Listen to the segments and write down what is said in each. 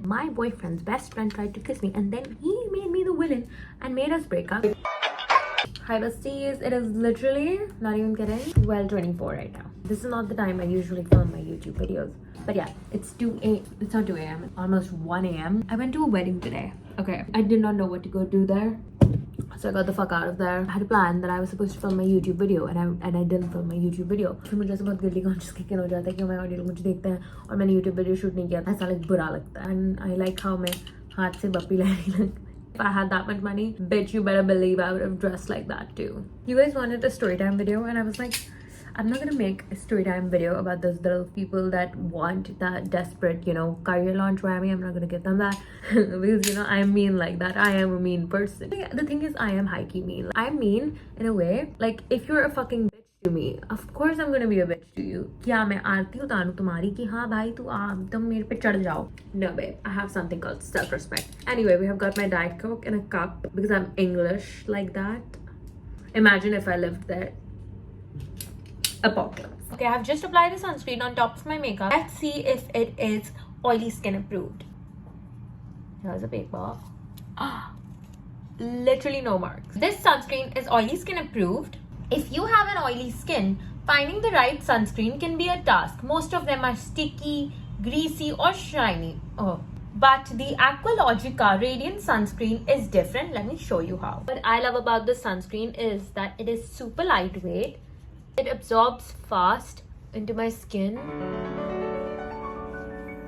My boyfriend's best friend tried to kiss me and then he made me the villain and made us break up. Hi besties, it is literally, not even kidding, 12:24 right now. This is not the time I usually film my YouTube videos. But yeah, it's not 2 a.m. It's almost 1 a.m. I went to a wedding today. Okay, I did not know what to go do there. So I got the fuck out of there. I had a plan that I was supposed to film my YouTube video and I didn't film my YouTube video. फिर मुझे ऐसा बहुत guilty conscious kick in हो जाता है कि मैं audio मुझे देखते हैं और मैंने YouTube video shoot नहीं किया. ऐसा like बुरा लगता है. And I like how मैं हाथ से बप्पी लहरी लगती. If I had that much money, bitch, you better believe I would have dressed like that too. You guys wanted a story time video and I was like, I'm not gonna make a story time video about those little people that want that desperate, you know, career launch Grammy. I'm not gonna give them that because, you know, I'm mean like that. I am a mean person. The thing is, I am high-key mean. I'm mean in a way, like if you're a fucking bitch to me, of course I'm gonna be a bitch to you. क्या मैं आरती उतारूं तुम्हारी कि हाँ भाई तुम मेरे पे चढ़ जाओ? No babe, I have something called self-respect. Anyway, we have got my Diet Coke in a cup because I'm English like that. Imagine if I lived there. Apocalypse. Okay, I have just applied the sunscreen on top of my makeup. Let's see if it is oily skin approved. Here's a paper. Literally no marks. This sunscreen is oily skin approved. If you have an oily skin, finding the right sunscreen can be a task. Most of them are sticky, greasy or shiny. But the Aqualogica Radiant Sunscreen is different. Let me show you how. What I love about this sunscreen is that it is super lightweight. It absorbs fast into my skin.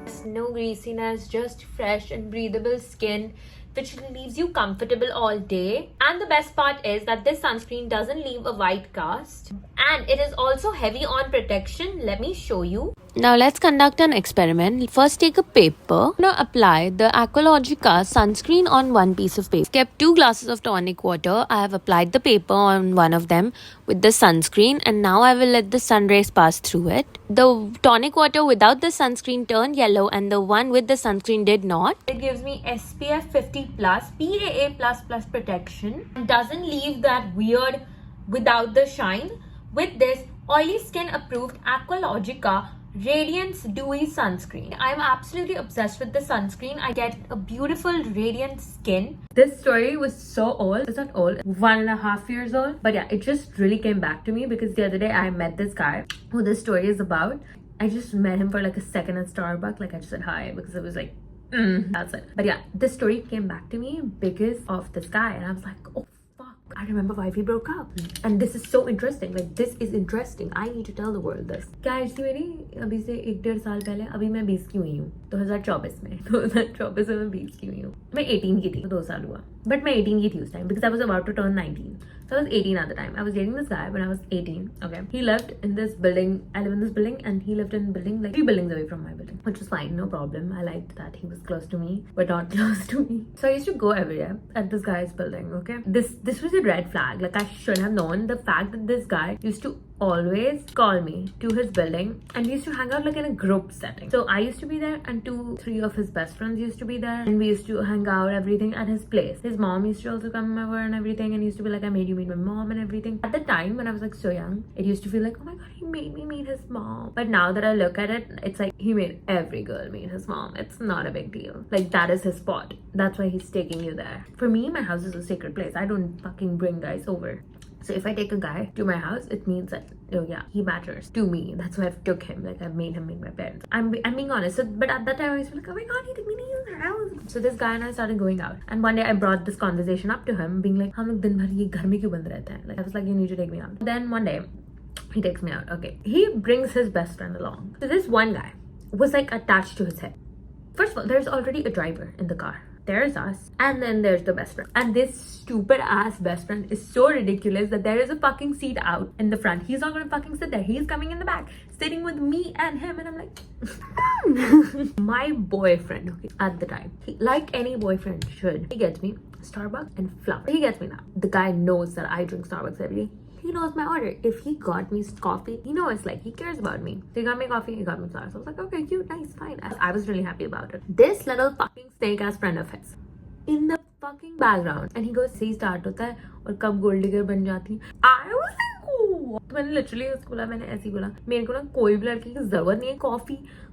There's no greasiness, just fresh and breathable skin, which leaves you comfortable all day. And the best part is that this sunscreen doesn't leave a white cast. And it is also heavy on protection. Let me show you. Now let's conduct an experiment. First take a paper. Now apply the Aqualogica sunscreen on one piece of paper. Kept 2 glasses of tonic water. I have applied the paper on one of them with the sunscreen and now I will let the sun rays pass through it. The tonic water without the sunscreen turned yellow and the one with the sunscreen did not. It gives me SPF 50 plus PAA++ protection. It doesn't leave that weird without the shine. With this oily skin approved Aqualogica Radiance Dewy Sunscreen. I'm absolutely obsessed with the sunscreen. I get a beautiful radiant skin. This story was so old. It's not old, 1.5 years old. But yeah, it just really came back to me because the other day I met this guy who this story is about. I just met him for like a second at Starbucks. Like I just said hi because it was like, that's it. But yeah, this story came back to me because of this guy. And I was like, oh, I remember why we broke up. And this is so interesting. Like this is interesting. I need to tell the world this. क्या as थी मेरी अभी से 1-1.5 साल पहले? अभी मैं 20 की हुई हूँ 2024 में 2024 में मैं 20 की हुई हूँ. मैं 18 की थी, 2 साल हुआ. But मैं 18 की थी उस time because I was about to turn 19. So I was 18 at the time. I was dating this guy when I was 18. Okay. He lived in this building. I live in this building and he lived in a building like 3 buildings away from my building. Which was fine, no problem. I liked that he was close to me, but not close to me. So I used to go every day at this guy's building, okay? This was a red flag. Like I should have known the fact that this guy used to always call me to his building and we used to hang out like in a group setting. So I used to be there and 2-3 of his best friends used to be there and we used to hang out everything at his place. His mom used to also come over and everything and he used to be like, I made you meet my mom and everything. At the time when I was like so young, it used to feel like, oh my god, he made me meet his mom. But now that I look at it, it's like he made every girl meet his mom. It's not a big deal. Like that is his spot. That's why he's taking you there. For me, my house is a sacred place. I don't fucking bring guys over. So if I take a guy to my house, it means that, oh yeah, he matters to me. That's why I've took him. Like I've made him meet my parents. I'm being honest. So, but at that time I used to be like, oh my god, he took me to your house. So this guy and I started going out. And one day I brought this conversation up to him, being like, हम लोग दिन भर ये घर में क्यों बंद रहते हैं? Like I was like, you need to take me out. Then one day he takes me out. Okay, he brings his best friend along. So this one guy was like attached to his hip. First of all, there's already a driver in the car. There's us and then there's the best friend, and this stupid ass best friend is so ridiculous that there is a fucking seat out in the front. He's not gonna fucking sit there. He's coming in the back sitting with me and him, and I'm like my boyfriend, okay, at the time, like any boyfriend should, he gets me Starbucks and flour. He gets me now. The guy knows that I drink Starbucks every day. He knows my order. If he got me coffee, he knows, like, he cares about me. So he got me coffee, he got me flowers. So I was like, okay, cute, nice, fine. I was really happy about it. This little fucking snake ass friend of his in the fucking background, and he goes, see start hota hai aur kab gold digger ban jati hai. I was like, oh. तो मैंने literally उसको बोला, मैंने ऐसे ही बोला, मेरे को ना कोई भी लड़की की जरूरत नहीं है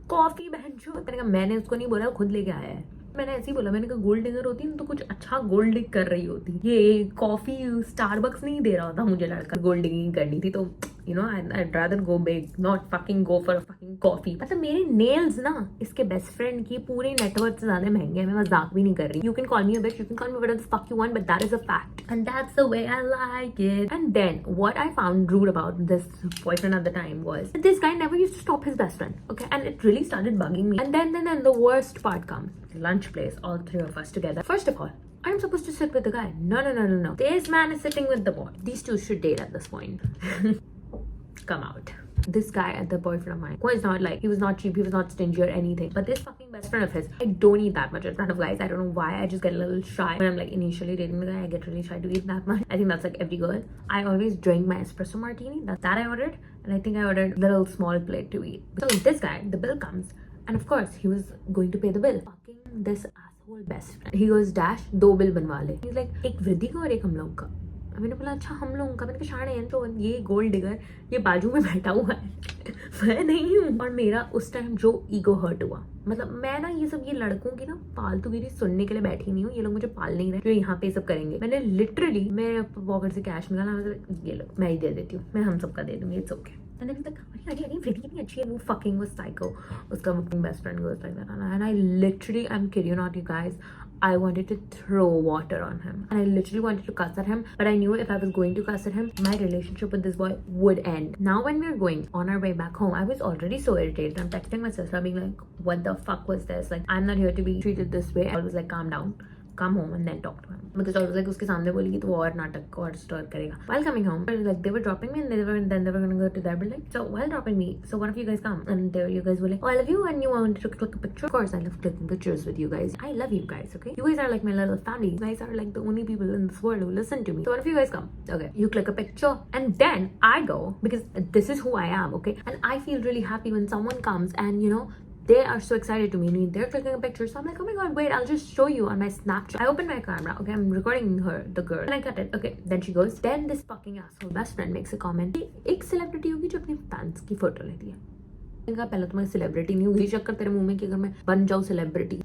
कॉफी बहन जो. मैंने कहा मैंने उसको नहीं बोला, खुद लेके आया है. मैंने ऐसे ही बोला, मैंने कहा गोल्ड डिगर होती ना तो कुछ अच्छा गोल्ड डिग कर रही होती, ये कॉफी स्टारबक्स नहीं दे रहा था मुझे लड़का, गोल्ड डिगिंग करनी थी तो you know I'd rather go big, not fucking go for a fucking coffee. मतलब मेरे nails ना इसके best friend की पूरे network से ज्यादा महंगे हैं, मैं मजाक भी नहीं कर रही. You can call me a bitch, you can call me whatever the fuck you want, but that is a fact and that's the way I like it. And then what I found rude about this boyfriend at the time was that this guy never used to stop his best friend, okay, and it really started bugging me. And then the worst part comes, lunch place, all three of us together. First of all, I'm supposed to sit with the guy. No. This man is sitting with the boy. These two should date at this point. Come out. This guy at the boyfriend of mine was not like, he was not cheap, he was not stingy or anything, but this fucking best friend of his, I don't eat that much in front of guys. I don't know why, I just get a little shy when I'm like initially dating the guy. I get really shy to eat that much. I think that's like every girl. I always drink my espresso martini, that I ordered, and I think I ordered a little small plate to eat. So this guy, the bill comes, and of course he was going to pay the bill. Fucking this asshole best friend, he goes, Dash, दो bill बनवा ले. He's like, एक वृद्धि का और एक हम लोग का. मैंने बोला अच्छा हम लोगों का. मैंने कहा शान है तो ये गोल्ड डिगर ये बाजू में बैठा हुआ है मैं नहीं हूँ. और मेरा उस टाइम जो ईगो हर्ट हुआ, मतलब मैं ना ये सब ये लड़कों की ना फालतूगिरी सुनने के लिए बैठी नहीं हूँ. ये लोग मुझे पाल नहीं रहे जो यहाँ पे सब करेंगे. मैंने लिटरली मेरे पॉकेट से कैश निकाला, ये लो मैं ही दे देती हूँ, मैं हम सबका दे दूंगी, it's okay. And then he's like, अरे Freddy कितनी अच्छी है, वो fucking was psycho. उसका best friend goes like that, and I literally, I'm kidding you not, you guys, I wanted to throw water on him, and I literally wanted to cuss at him, but I knew if I was going to cuss at him, my relationship with this boy would end. Now when we were going on our way back home, I was already so irritated. I'm texting my sister being like, what the fuck was this? Like, I'm not here to be treated this way. I was like, calm down, come home and then talk to him. Because I was like, उसके सामने बोलेगी तो वो और नाटक और stir करेगा. While coming home, like they were dropping me and then they were gonna go to their building. So while dropping me, so one of you guys come and you guys were like, oh I love you and you wanted to click a picture. Of course I love clicking pictures with you guys. I love you guys, okay? You guys are like my little family. You guys are like the only people in this world who listen to me. So one of you guys come, okay? You click a picture and then I go, because this is who I am, okay? And I feel really happy when someone comes and you know, they are so excited to meet me. They're clicking a picture. So I'm like, oh my god, wait, I'll just show you on my Snapchat. I open my camera. Okay, I'm recording her, the girl. And I cut it. Okay, then she goes. Then this fucking asshole best friend makes a comment. एक celebrity होगी जो अपने fans की photo लेती है. मैंने कहा पहले तो मैं celebrity नहीं हूँ. ये चक्कर तेरे मुंह में कि अगर मैं बन जाऊँ celebrity.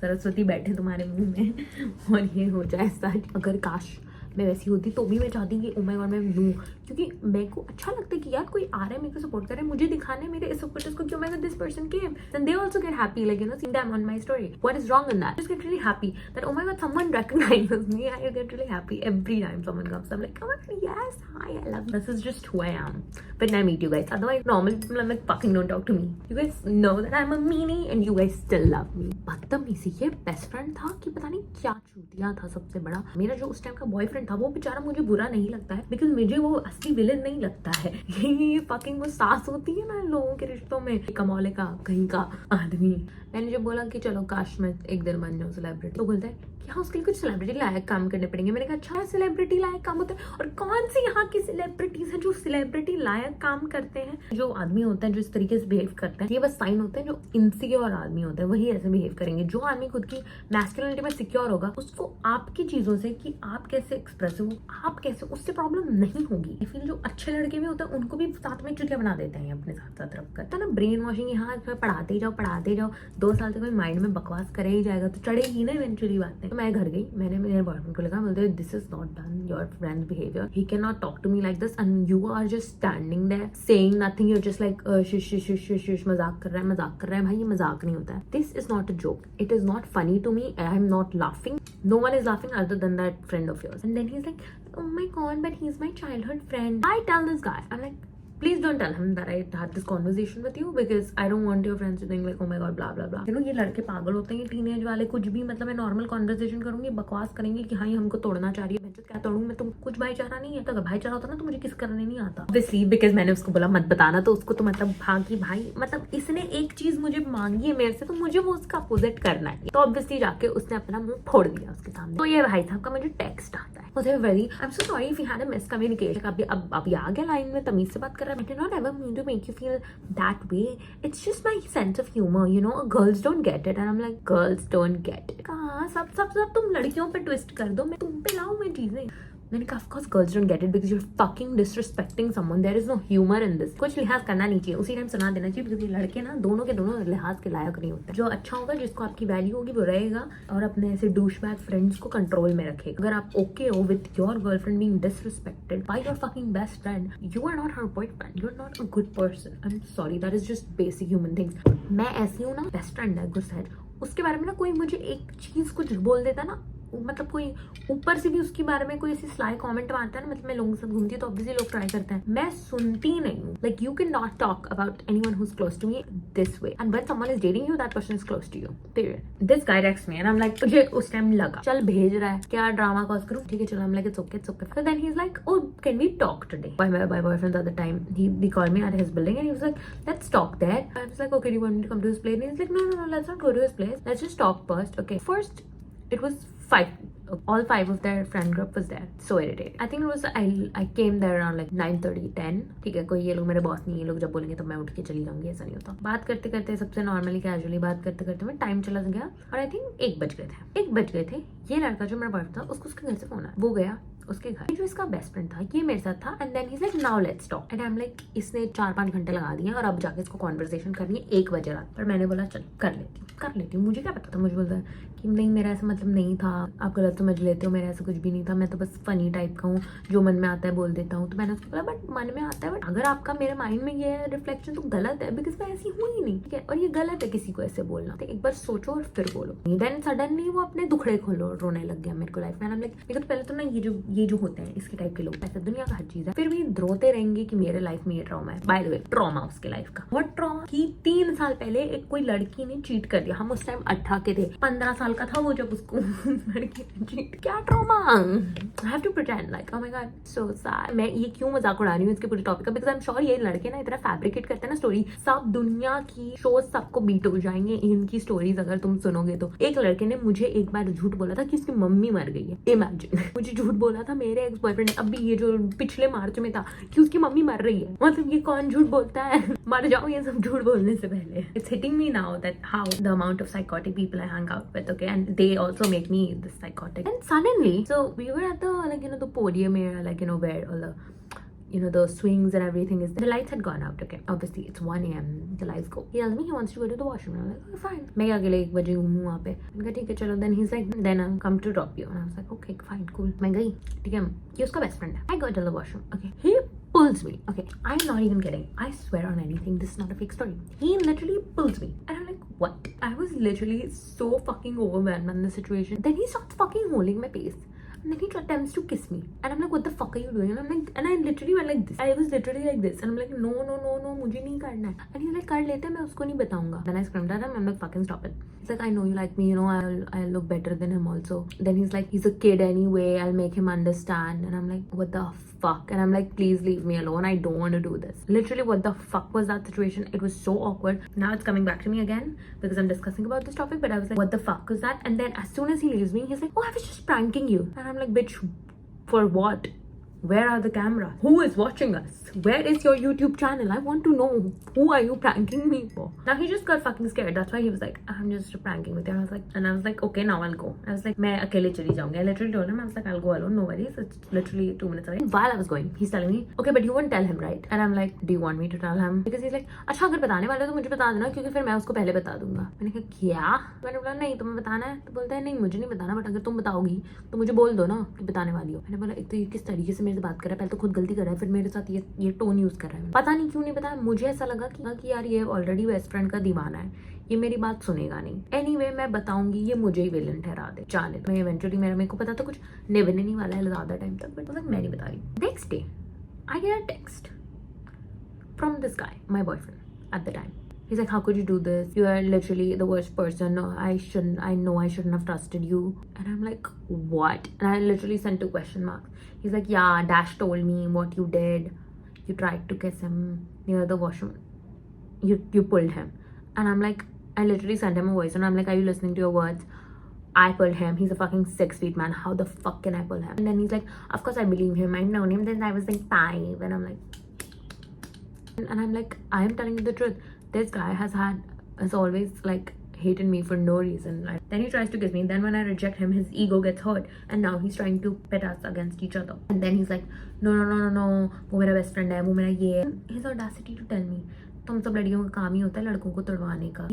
सरस्वती बैठे तुम्हारे मुंह में और ये हो जाए सच. अगर काश मैं वैसी होती तो भी मैं चाहती कि ओ माय गॉड मैं लूँ, क्योंकि मेरे को अच्छा लगता है कि यार कोई आ रहा है मेरे को सपोर्ट कर रहा है, मुझे दिखाने मेरे इस सपोर्टर्स को कि oh my god this person came, then they also get happy, like you know seeing them on my story. What is wrong in that? Just get really happy that oh my god someone recognises me. I get really happy every time someone comes. I am like oh my god yes hi I love this is just who I am. When I meet you guys, otherwise normal people are like fucking don't talk to me. You guys know that I am a meanie and you guys still love me. बदतमीजी ये best friend था कि पता नहीं क्या चूतिया था सबसे बड़ा. मेरा जो उस टाइम का बॉयफ्रेंड था वो बेचारा मुझे बुरा नहीं लगता है, बिकॉज मुझे वो असली विलन नहीं लगता है. ये फकिंग वो सास होती है ना लोगों के रिश्तों में, कमौले का कहीं का आदमी. मैंने जब बोला कि चलो काश मैं एक दिन बन जाऊँ सेलिब्रिटी, तो बोलता है कि हाँ उसके लिए कुछ सेलिब्रिटी लायक काम करने पड़ेंगे. मैंने कहा अच्छा सेलिब्रिटी लायक काम होता है, और कौन सी यहाँ की सेलिब्रिटीज हैं जो सेलिब्रिटी लायक काम करते हैं? जो आदमी होता है जो इस तरीके से बिहेव करता है, ये बस साइन होते हैं. जो इनसिक्योर आदमी होता है वही ऐसे बिहेव करेंगे. जो आदमी खुद की मैस्कुलिनिटी में सिक्योर होगा उसको आपकी चीजों से कि आप कैसे एक्सप्रेसिव हो, आप कैसे, उससे प्रॉब्लम नहीं होगी. आई फील जो अच्छे लड़के भी होते हैं उनको भी साथ में चुटिया बना देते हैं अपने साथ साथ रखकर. तो ना ब्रेन वॉशिंग यहाँ पढ़ाते जाओ 2 साल तक कोई माइंड में बकवास करे ही जाएगा तो चढ़ेगी ना इवेंचुअली बातें. तो मैं घर गई, मैंने मेरे बॉयफ्रेंड को लगा, बोलते this is not done, your friends behaviour, he can not talk to me like this and you are just standing there saying nothing, you are just like shh मजाक कर रहा है. भाई ये मजाक नहीं होता है. This is not a joke, it is not funny to me, I am not laughing, no one is laughing other than that friend of yours. And then he is like oh my god, but he's my childhood friend. I tell this guy, I'm like, please don't tell him that I had this conversation with you because I don't want your friends to think like oh my god blah blah blah. You know ये लड़के पागल होते हैं, ये teenage वाले. कुछ भी मतलब मैं नॉर्मल कॉन्वर्सेशन करूंगी, बकवास करेंगे कि हाँ ये हमको तोड़ना चाह रही है. क्या तोड़ूं मैं? तुम कुछ भाईचारा नहीं है. तो अगर भाईचारा होता ना तो मुझे किस करने नहीं आता. Obviously because मैंने उसको बोला मत बताना, तो उसको तो मतलब हाँ कि भाई मतलब इसने एक चीज मुझे मांगी है मेरे से तो मुझे वो उसका अपोजिट करना है. तो ऑब्वियसली जाके उसने अपना मुंह फोड़ दिया उसके सामने. तो ये भाई साहब का मुझे टेक्स्ट आता है, I am so sorry if you had a miscommunication. अभी आ गया लाइन में, तमीज से बात कर रहा है. I did not ever mean to make you feel that way. It's just my sense of humor, you know. Girls don't get it, and I'm like, girls don't get it. कहाँ सब तुम लड़कियों पे ट्विस्ट कर दो, मैं तुम पे लाऊं मैं चीजें. मैंने कहा, of course girls don't get it because you're fucking disrespecting someone. There is no humor in this. कुछ लिहाज करना नहीं चाहिए, उसी टाइम सुना देना चाहिए, क्योंकि लड़के ना दोनों के दोनों लिहाज के लायक नहीं होते. जो अच्छा होगा, जिसको आपकी वैल्यू होगी, वो रहेगा और अपने ऐसे douchebag फ्रेंड्स को कंट्रोल में रखेगा. अगर आप ओके हो with your girlfriend being disrespected by your fucking best friend, you are not her boyfriend. You are not a good person. I'm sorry, that is just basic human things. मैं ऐसी हूँ ना, best friend है गुस्सा, उसके बारे में ना कोई मुझे एक चीज कुछ बोल देता ना, मतलब कोई ऊपर से भी उसके बारे में कोई ऐसी स्लाई कमेंट मारता है ना, मतलब मैं लोगों के साथ घूमती हूँ तो ऑब्वियसली लोग ट्राई करते हैं, मैं सुनती नहीं हूँ. Like you can not talk about anyone who is close to me this way, and when someone is dating you, that person is close to you, period. This guy text me and I am like, मुझे उस time लगा चल भेज रहा है, क्या drama cause करूँ, ठीक है चलो. I am like it's okay, it's okay. So then he is like, oh can we talk today. My boyfriend at the time, he called me at his building and he was like, let's talk there. I was like, okay, do you want me to come to his place? And he's like, no, let's not go to his place, let's just talk first. Okay, first it was 5. All 5 of their friend group was there. So irritated. I think it was I came there around like 9:30, 10. ठीक है, कोई ये लोग मेरे boss नहीं, ये लोग जब बोलेंगे तो मैं उठ के चली जाऊंगी, ऐसा नहीं होता. बात करते करते सबसे नॉर्मली कैजुअली बात करते करते में टाइम चला गया और आई थिंक 1 बज गए थे. ये लड़का जो मेरा बॉयफ्रेंड था, उसको उसके घर से फोन आया, वो गया उसके घर. जो इसका बेस्ट फ्रेंड था ये मेरे साथ था, and then he is like, now let's talk. And I am like, इसने 4-5 घंटे लगा दिए और अब जाके इसको कॉन्वर्सेशन करनी है 1 बजे रात. पर मैंने बोला चल कर लेती हूँ. मुझे क्या पता था, मुझे बोलता है कि नहीं मेरा ऐसा मतलब नहीं था, आप गलत समझ लेते हो, मेरा ऐसा कुछ भी नहीं था, मैं तो बस फनी टाइप का हूँ, जो मन में आता है बोल देता हूँ. तो मैंने उसको बोला, बट मन में आता है, बट अगर आपका मेरे माइंड में ये है रिफ्लेक्शन तो गलत है, बिकॉज मैं ऐसी हूँ ही नहीं, ठीक है, और ये गलत है किसी को ऐसे बोलना. तो एक बार सोचो और फिर बोलो. देन सडनली वो अपने दुखड़े खोलो रोने लग गया मेरे को लाइफ में. लाइक तो पहले तो ना ये जो होते हैं इसके टाइप के लोग, ऐसे दुनिया का हर चीज है, फिर भी रोते रहेंगे कि मेरे लाइफ में ये ट्रॉमा है. बाय द वे, ट्रॉमा उसके लाइफ का. व्हाट ट्रॉमा कि 3 साल पहले एक कोई लड़की ने चीट कर दिया. हम उस टाइम 18 के थे, 15 साल का था वो जब उसको लड़की ने चीट. क्या trauma. I have to pretend like, oh my god so sad. मैं ये क्यों मजाक उड़ा रही हूँ इसके पूरे टॉपिक का, बिकॉज आई एम श्योर ये लड़के ना इतना फैब्रिकेट करते हैं ना स्टोरी, सब दुनिया की शोज सबको बीट हो जाएंगे इनकी स्टोरीज अगर तुम सुनोगे तो. एक लड़के ने मुझे एक बार झूठ बोला था कि उसकी मम्मी मर गई है. इमेजिन. मुझे झूठ बोला था मेरे एक्स बॉयफ्रेंड ने, अभी ये जो पिछले मार्च में था, कि उसकी मम्मी मर रही है. मतलब ये कौन झूठ बोलता है, मर जाओ ये सब झूठ बोलने से पहले. It's hitting me now that how the amount of psychotic people I hang out with, okay, and they also make me this psychotic. And suddenly so we were at the like the podium area, like where all the the swings and everything is there. The lights had gone out, okay, obviously it's 1 a.m. the lights go. He tells me he wants to go to the washroom. I'm like, okay, fine. मैं अकेले 1 बजे हूँ वहाँ पे. मैंने कहा ठीक है चलो. Then he's like, then I'll come to drop you. And I was like, okay, fine, cool. मैं गई, ठीक है, ये उसका बेस्ट फ्रेंड है. I go to the washroom, okay. He pulls me, okay. I'm not even kidding. I swear on anything, this is not a fake story. He literally pulls me, and I'm like, what? I was literally so fucking overwhelmed in the situation. Then he starts fucking holding my face. And then he attempts to kiss me. And I'm like, what the fuck are you doing? And I'm like, and I literally went like this. I was literally like this. And I'm like, no, मुझे नहीं करना है. And he's like, कर लेते हैं, मैं उसको नहीं बताऊंगा. Then I screamed at him. I'm like, fucking stop it. He's like, I know you like me, I'll look better than him also. Then he's like, he's a kid anyway, I'll make him understand. And I'm like, what the fuck? And I'm like, please leave me alone, I don't want to do this. Literally, what the fuck was that situation? It was so awkward. Now it's coming back to me again because I'm discussing about this topic, but I was like, what the fuck was that? And then as soon as he leaves me, he's like, oh, I was just pranking you. And I'm like, bitch, for what? Where are the cameras? Who is watching us? Where is your YouTube channel? I want to know. Who are you pranking me for? Now he just got fucking scared. That's why he was like, I'm just pranking with you. And I was like, okay, now I'll go. I was like, मैं अकेले चली जाऊंगी. I literally told him, I was like, I'll go alone. No worries. It's literally 2 minutes away. While I was going, he's telling me, okay, but you won't tell him, right? And I'm like, do you want me to tell him? Because he's like, अच्छा अगर बताने वाले हो तो मुझे बता देना, क्योंकि फिर मैं उसको पहले बता दूंगा. मैंने कहा क्या? मैंने बोला नहीं तुम्हें बताना है. तो बोलता है नहीं मुझे नहीं बताना, बट अगर तुम बताओगी तो मुझे बोल दो ना कि बताने वाली हो. मैंने बोला एक तो ये किस तरीके से मेरे से बात कर रहा है, पहले तो खुद गलती कर रहा है, फिर मेरे साथ ये टोन यूज कर रहा है. पता नहीं क्यों नहीं बताया. मुझे ऐसा लगा कि यार ये ऑलरेडी बेस्ट फ्रेंड का दीवाना है, ये मेरी बात सुनेगा नहीं. एनीवे मैं बताऊंगी, ये मुझे ही विलन ठहरा दे. जाने दो. मैं इवेंचुअली मेरे को पता था कुछ निभने नहीं वाला है ज्यादा टाइम तक, बट मैं नहीं बता रही. Next day I get a text from this guy, my boyfriend at the time. He's like, how could you do this? You are literally the worst person. No, I know I shouldn't have trusted you. And I'm like, what? And I literally sent 2 question marks. He's like, yeah, Dash told me what you did. You tried to kiss him near the washroom. You pulled him. And I'm like, I literally sent him a voice and I'm like, are you listening to your words? I pulled him. He's a fucking 6 feet man. How the fuck can I pull him? And then he's like, of course I believe him. I've known him since I was like 5. And I'm like, I am telling you the truth. This guy has always like hated me for no reason. Like, then he tries to kiss me. Then when I reject him, his ego gets hurt, and now he's trying to pit us against each other. And then he's like, no, वो मेरा best friend है, वो मेरा ये है. His audacity to tell me, तुम सब लड़कियों का काम ही होता है लड़कों को तड़वाने का.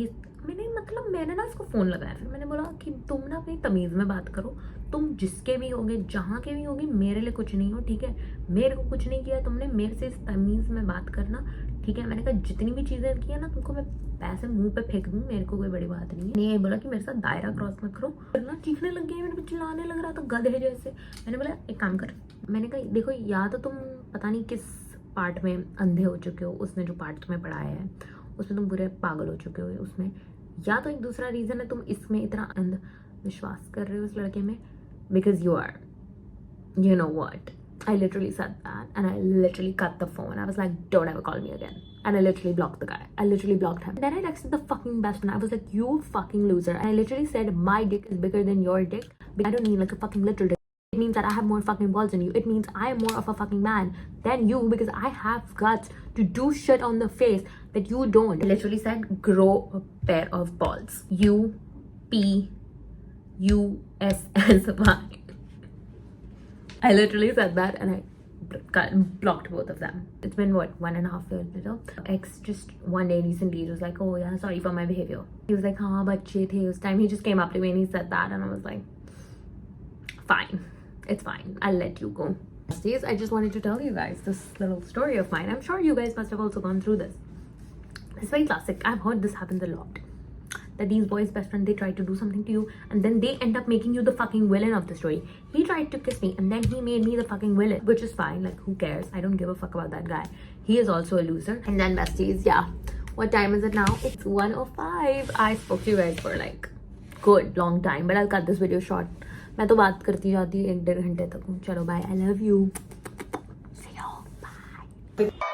मैंने ना इसको फोन लगाया, फिर मैंने बोला कि तुम ना अपनी तमीज में बात करो. तुम जिसके भी होगे, जहाँ के भी होगे, मेरे लिए कुछ नहीं हो, ठीक है. मेरे को कुछ नहीं किया तुमने, मेरे से इस तमीज में बात करना, ठीक है. मैंने कहा जितनी भी चीजें की है ना, तुमको मैं पैसे मुंह पे फेंक दूँ, मेरे को कोई बड़ी बात नहीं है. ये बोला कि मेरे साथ दायरा क्रॉस मत करो. ना चीखने लग गई, मेरे को चिल्लाने लग रहा था गधे जैसे. मैंने बोला एक काम कर. मैंने कहा देखो, या तो तुम पता नहीं किस पार्ट में अंधे हो चुके हो, उसने जो पार्ट तुम्हें पढ़ाया है उसमें तुम बुरे पागल हो चुके हो उसमें, या तो एक दूसरा रीजन है तुम इसमें इतना अंध विश्वास कर रहे हो इस लड़के में, because you are, you know what, I literally said that and I literally cut the phone. I was like, don't ever call me again, and I literally blocked the guy. I literally blocked him. Then I texted the fucking best friend. I was like, you fucking loser. And I literally said, my dick is bigger than your dick. I don't mean like a fucking literal dick. It means that I have more fucking balls than you. It means I am more of a fucking man than you, because I have guts to do shit on the face that you don't. I literally said, grow a pair of balls. UPUSSY. I literally said that and I blocked both of them. It's been what, 1.5 years later. Ex just one day recently was like, oh yeah, sorry for my behavior. He was like, हाँ बच्चे थे उस time. He just came up to me and he said that, and I was like, fine, it's fine, I'll let you go. I just wanted to tell you guys this little story of mine. I'm sure you guys must have also gone through this. It's very classic. I've heard this happens a lot. That these boys' best friend, they try to do something to you and then they end up making you the fucking villain of the story. He tried to kiss me and then he made me the fucking villain, which is fine. Like, who cares? I don't give a fuck about that guy. He is also a loser. And then besties, yeah. What time is it now? It's 1:05. I spoke to you guys for like good long time, but I'll cut this video short. मैं तो बात करती जाती 1-1.5 घंटे तक. चलो bye. I love you. See you. Bye.